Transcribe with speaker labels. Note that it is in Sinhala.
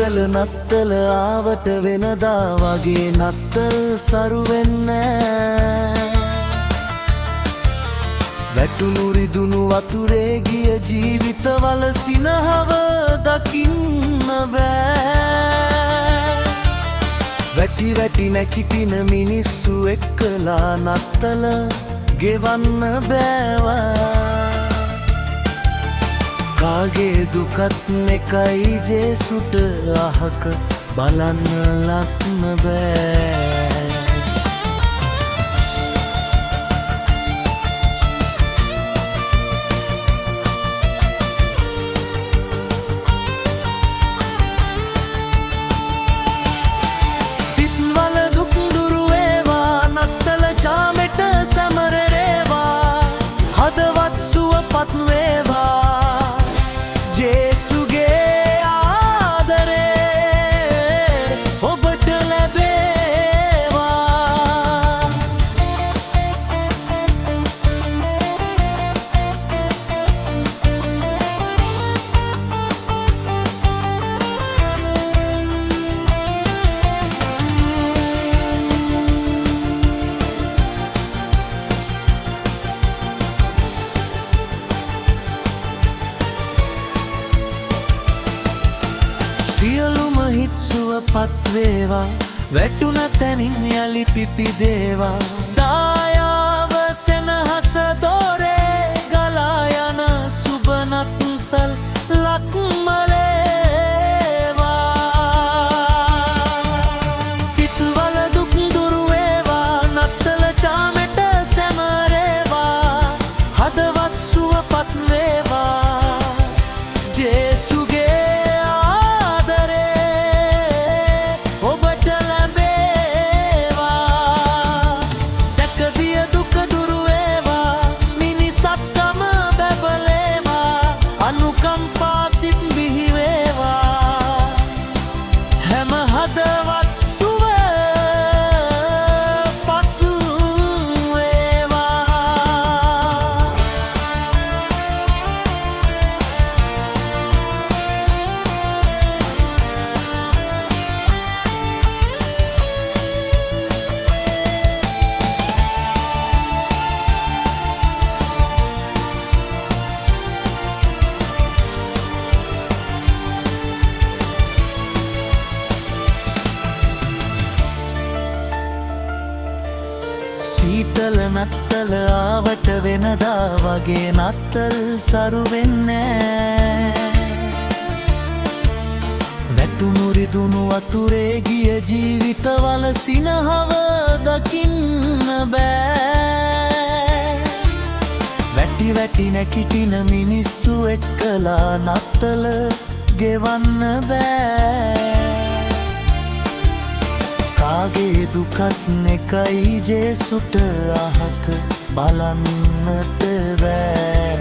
Speaker 1: සීතල නත්තල ආවට වෙනදා වගේ නත්තල් සරු වෙන්නේ වැටුණු රිදුණු වතුරේ ගිය ජීවිතවල සිනහව දකින්න බෑ වැටි වැටි නැකිටින මිනිස්සු එක්කලා නත්තල ගෙවන්න බෑවා කාගේ දුකත් එකයි ජේසුට අහක බලන්න ලක්ම බෑ සිත්වල දුක් දුරු වේවා නත්තල චාමෙට සැමරේවා හදවත් සුවපත් වේවා සියලුම හිත් සුවපත් වේවා වැටුණ තැනින් යලි පිපිදේවා දායාව සෙනහස දොරේ ගලා යන සුබ නත්තල් ලක්මලේවා සිත්වල දුක් දුරු වේවා නත්තල චාමෙට සැමරේවා හදවත් සුවපත් වේවා ජේසුගේ අනුකම්පා සිත් බිහි වේවා හැම හදවත් සුවපත් වේවා සීතල නත්තල ආවට වෙනදා වගේ නත්තල් සරු වෙන්නේ වැටුණු රිදුණු වතුරේ ගිය ජීවිතවල සිනහව දකින්න බෑ වැටි වැටි නැකිටින මිනිස්සු එක්කලා නත්තල ගෙවන්න බෑ කාගේ දුකත් එකයි ජේසුට අහක බලන්නට බෑ